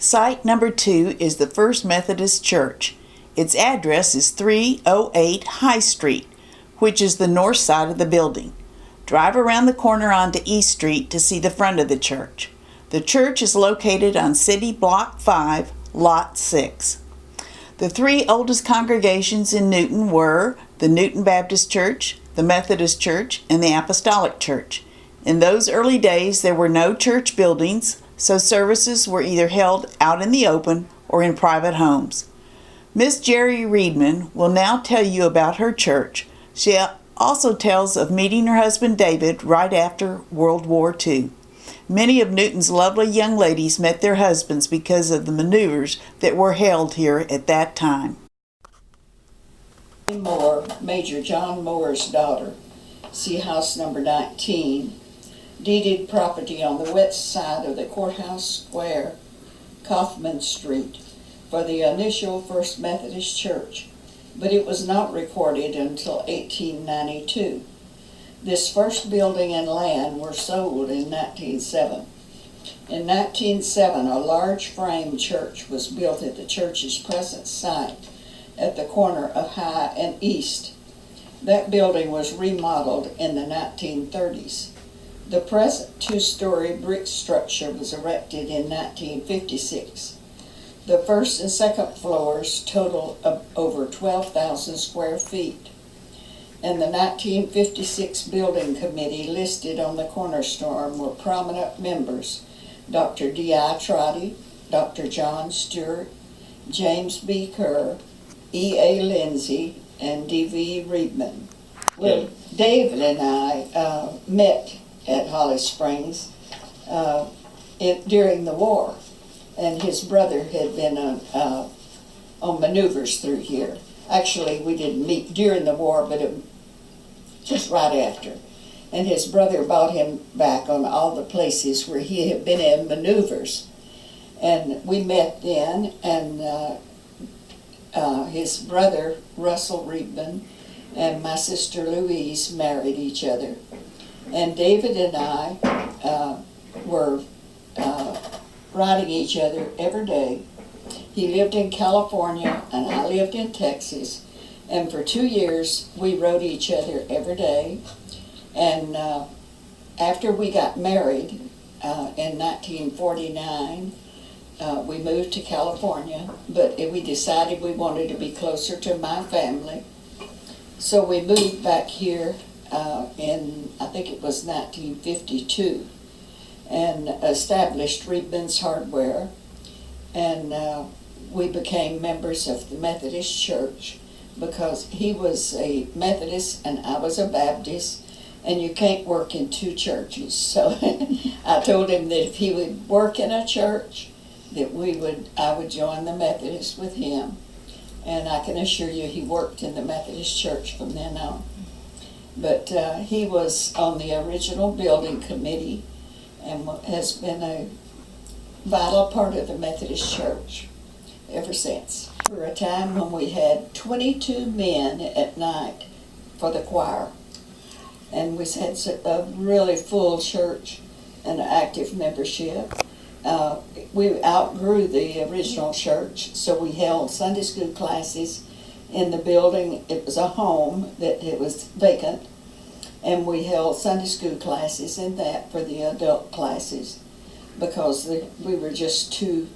Site number 2 is the First Methodist Church. Its address is 308 High Street, which is the north side of the building. Drive around the corner onto East Street to see the front of the church. The church is located on City Block 5, Lot 6. The 3 oldest congregations in Newton were the Newton Baptist Church, the Methodist Church, and the Apostolic Church. In those early days, there were no church buildings, so services were either held out in the open or in private homes. Miss Jerry Reedman will now tell you about her church. She also tells of meeting her husband David right after World War II. Many of Newton's lovely young ladies met their husbands because of the maneuvers that were held here at that time. Moore, Major John Moore's daughter, see house number 19, deeded property on the west side of the Courthouse Square, Kaufman Street, for the initial First Methodist Church, but it was not recorded until 1892. This first building and land were sold in 1907. In 1907, a large frame church was built at the church's present site at the corner of High and East. That building was remodeled in the 1930s. The present 2-story brick structure was erected in 1956. The first and second floors total over 12,000 square feet. And the 1956 building committee listed on the cornerstone were prominent members: Dr. D.I. Trotty, Dr. John Stewart, James B. Kerr, E.A. Lindsay, and D.V. Reedman. Well, David and I met at Holly Springs during the war, and his brother had been on maneuvers through here. Actually, we didn't meet during the war, but just right after. And his brother brought him back on all the places where he had been in maneuvers. And we met then, and his brother, Russell Reedman, and my sister Louise married each other. And David and I were writing each other every day. He lived in California and I lived in Texas, and for 2 years we wrote each other every day. And after we got married in 1949, we moved to California, but we decided we wanted to be closer to my family. So we moved back here in, I think it was 1952, and established Reedman's Hardware. And we became members of the Methodist Church because he was a Methodist and I was a Baptist, and you can't work in 2 churches. So I told him that if he would work in a church, that I would join the Methodist with him. And I can assure you he worked in the Methodist Church from then on. But he was on the original building committee and has been a vital part of the Methodist Church ever since. For a time when we had 22 men at night for the choir, and we had a really full church and active membership. We outgrew the original church, so we held Sunday school classes in the building. It was a home that it was vacant, and we held Sunday school classes in that for the adult classes, because we were just too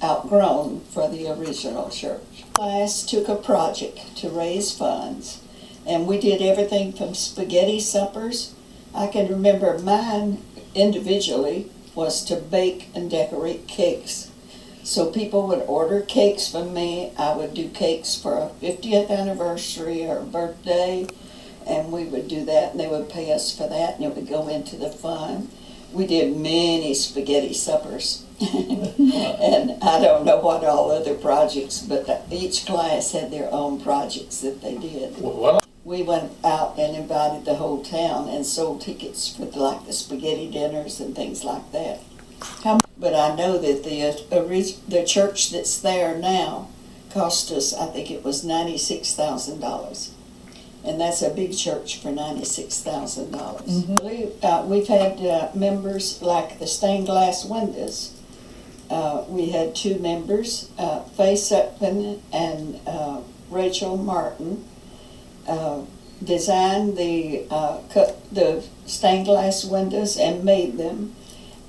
outgrown for the original church. Class took a project to raise funds, and we did everything from spaghetti suppers. I can remember mine individually was to bake and decorate cakes. So people would order cakes from me. I would do cakes for a 50th anniversary or a birthday, and we would do that, and they would pay us for that, and it would go into the fund. We did many spaghetti suppers. And I don't know what all other projects, but each class had their own projects that they did. Well, We went out and invited the whole town and sold tickets for like the spaghetti dinners and things like that. But I know that the church that's there now cost us, I think it was $96,000. And that's a big church for $96,000. Mm-hmm. We've had members like the stained glass windows. we had two members, Faye Sutphin and Rachel Martin, designed cut the stained glass windows and made them,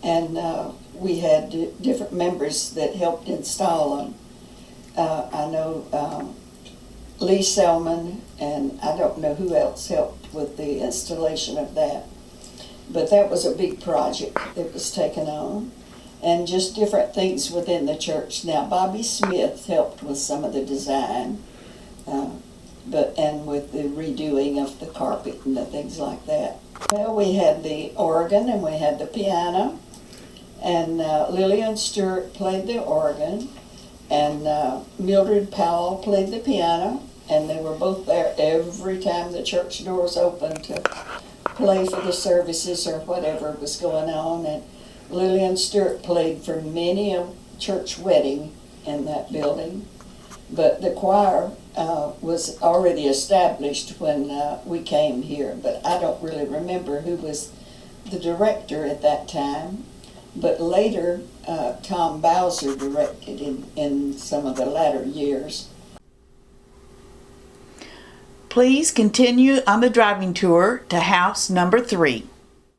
and we had different members that helped install them. I know Lee Selman, and I don't know who else helped with the installation of that. But that was a big project that was taken on, and just different things within the church. Now, Bobby Smith helped with some of the design, and with the redoing of the carpet and the things like that. Well, we had the organ and we had the piano, and Lillian Stewart played the organ, and Mildred Powell played the piano, and they were both there every time the church doors opened to play for the services or whatever was going on. And Lillian Stewart played for many a church wedding in that building. But the choir was already established when we came here, but I don't really remember who was the director at that time. But later, Tom Bowser directed in some of the latter years. Please continue on the driving tour to house number 3.